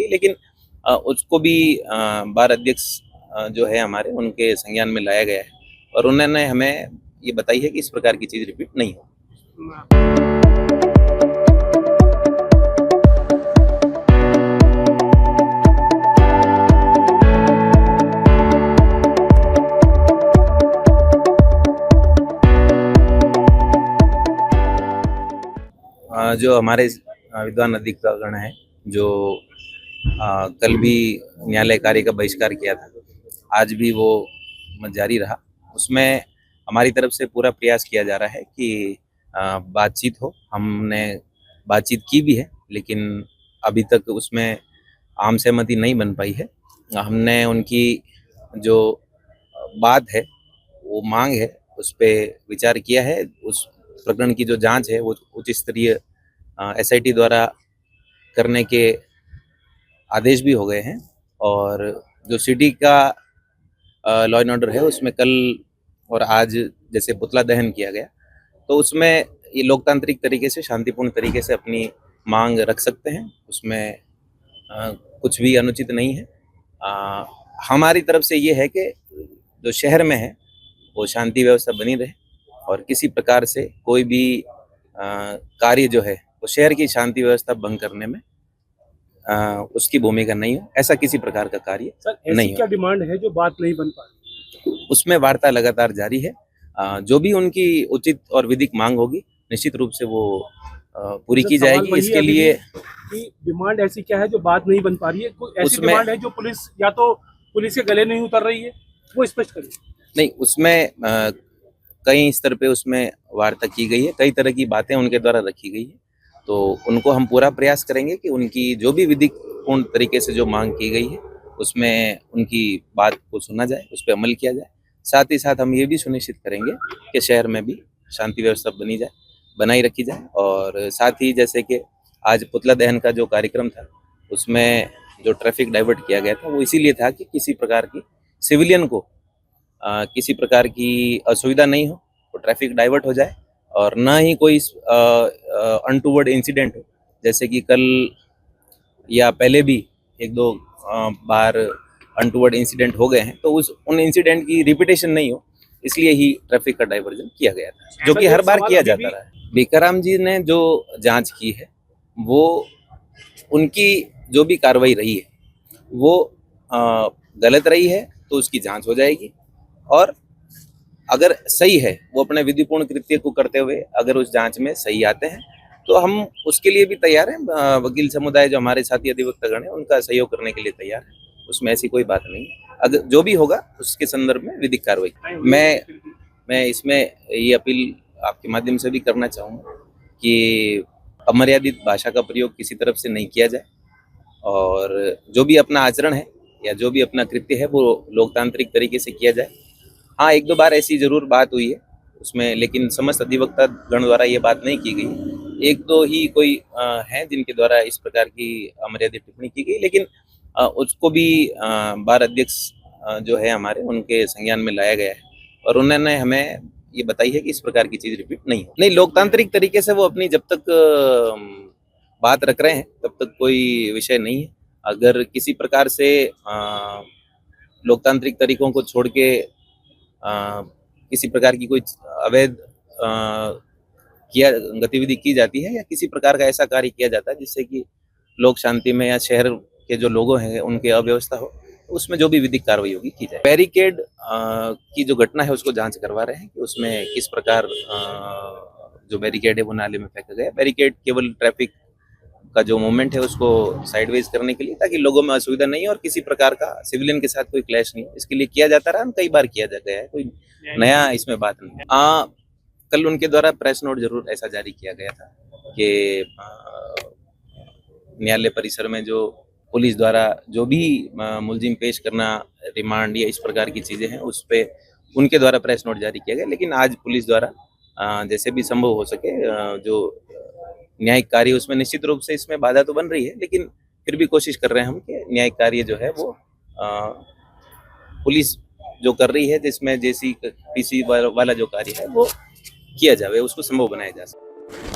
गई, लेकिन उसको भी बार अध्यक्ष जो है हमारे, उनके संज्ञान में लाया गया है और उन्होंने हमें ये बताई है कि इस प्रकार की चीज़ रिपीट नहीं हो। जो हमारे विद्वान अधिकारीगण हैं, जो कल भी न्यायालय कार्य का बहिष्कार किया था, आज भी वो जारी रहा। उसमें हमारी तरफ से पूरा प्रयास किया जा रहा है कि बातचीत हो। हमने बातचीत की भी है, लेकिन अभी तक उसमें आम सहमति नहीं बन पाई है। हमने उनकी जो बात है, वो मांग है, उस पर विचार किया है। उस प्रकरण की जो जांच है वो उच्च स्तरीय SIT द्वारा करने के आदेश भी हो गए हैं और जो सिटी का लॉ एंड ऑर्डर है, उसमें कल और आज जैसे पुतला दहन किया गया, तो उसमें ये लोकतांत्रिक तरीके से, शांतिपूर्ण तरीके से अपनी मांग रख सकते हैं। उसमें कुछ भी अनुचित नहीं है। हमारी तरफ से ये है कि जो शहर में है वो शांति व्यवस्था बनी रहे और किसी प्रकार से कोई भी कार्य जो है वो शहर की शांति व्यवस्था भंग करने में उसकी भूमिका नहीं हो, ऐसा किसी प्रकार का कार्य नहीं हो। क्या डिमांड है जो बात नहीं बन पा रही? उसमें वार्ता लगातार जारी है। जो भी उनकी उचित और विधिक मांग होगी, निश्चित रूप से वो पूरी की जाएगी। इसके लिए डिमांड ऐसी क्या है जो बात नहीं बन पा रही है? कोई ऐसी डिमांड है जो पुलिस या तो पुलिस के गले नहीं उतर रही है, वो स्पष्ट करिए। नहीं, उसमें कई स्तर पे उसमें वार्ता की गई है, कई तरह की बातें उनके द्वारा रखी गई है, तो उनको हम पूरा प्रयास करेंगे कि उनकी जो भी विधिपूर्ण तरीके से जो मांग की गई है उसमें उनकी बात को सुना जाए, उस पर अमल किया जाए। साथ ही साथ हम ये भी सुनिश्चित करेंगे कि शहर में भी शांति व्यवस्था बनाई रखी जाए। और साथ ही जैसे कि आज पुतला दहन का जो कार्यक्रम था, उसमें जो ट्रैफिक डाइवर्ट किया गया था वो इसीलिए था कि किसी प्रकार की सिविलियन को किसी प्रकार की असुविधा नहीं हो, तो ट्रैफिक डाइवर्ट हो जाए और ना ही कोई अनटूवर्ड इंसिडेंट हो, जैसे कि कल या पहले भी एक दो बार अनटूवर्ड इंसिडेंट हो गए हैं, तो उन इंसिडेंट की रिपीटेशन नहीं हो, इसलिए ही ट्रैफिक का डाइवर्जन किया गया था, जो कि हर बार किया जाता रहा है। भिकाराम जी ने जो जांच की है, वो उनकी जो भी कार्रवाई रही है वो गलत रही है, तो उसकी जांच हो जाएगी और अगर सही है, वो अपने विधिपूर्ण कृत्य को करते हुए अगर उस जांच में सही आते हैं, तो हम उसके लिए भी तैयार हैं। वकील समुदाय जो हमारे साथी अधिवक्तागण हैं, उनका सहयोग करने के लिए तैयार है। उसमें ऐसी कोई बात नहीं है। अगर जो भी होगा उसके संदर्भ में विधिक कार्रवाई। मैं इसमें ये अपील आपके माध्यम से भी करना चाहूँगा कि अमर्यादित भाषा का प्रयोग किसी तरफ से नहीं किया जाए और जो भी अपना आचरण है या जो भी अपना कृत्य है वो लोकतांत्रिक तरीके से किया जाए। हाँ, एक दो बार ऐसी जरूर बात हुई है उसमें, लेकिन समस्त अधिवक्ता गण द्वारा ये बात नहीं की गई। एक दो ही कोई हैं जिनके द्वारा इस प्रकार की अमर्यादित टिप्पणी की गई, लेकिन उसको भी बार अध्यक्ष जो है हमारे, उनके संज्ञान में लाया गया है और उन्होंने हमें ये बताई है कि इस प्रकार की चीज़ रिपीट नहीं हो। नहीं, लोकतांत्रिक तरीके से वो अपनी जब तक बात रख रहे हैं तब तक कोई विषय नहीं है। अगर किसी प्रकार से लोकतांत्रिक तरीकों को छोड़ के किसी प्रकार की कोई अवैध गतिविधि की जाती है या किसी प्रकार का ऐसा कार्य किया जाता है जिससे कि लोक शांति में या शहर के जो लोगों हैं उनके अव्यवस्था हो, तो उसमें जो भी विधिक कार्रवाई होगी की जाए। बैरिकेड की जो घटना है उसको जांच करवा रहे हैं कि उसमें किस प्रकार जो बैरिकेड है वो नाले में फेंका गया। बैरिकेड केवल ट्रैफिक का जो मूवमेंट है उसको साइडवेज करने के लिए, ताकि लोगों में असुविधा नहीं हो और किसी प्रकार का सिविलियन के साथ कोई क्लैश नहीं हो, इसके लिए किया जाता रहा। कई बार किया जा गया है, कोई नया इसमें बात नहीं है। कल उनके द्वारा प्रेस नोट जरूर ऐसा जारी किया गया था कि न्यायालय परिसर में जो पुलिस द्वारा जो भी मुलजिम पेश करना, रिमांड या इस प्रकार की चीज़ें हैं, उस पर उनके द्वारा प्रेस नोट जारी किया गया। लेकिन आज पुलिस द्वारा जैसे भी संभव हो सके जो न्यायिक कार्य, उसमें निश्चित रूप से इसमें बाधा तो बन रही है, लेकिन फिर भी कोशिश कर रहे हैं हम कि न्यायिक कार्य जो है वो पुलिस जो कर रही है, जिसमें JCPC वाला जो कार्य है वो किया जाए, उसको संभव बनाया जा सके।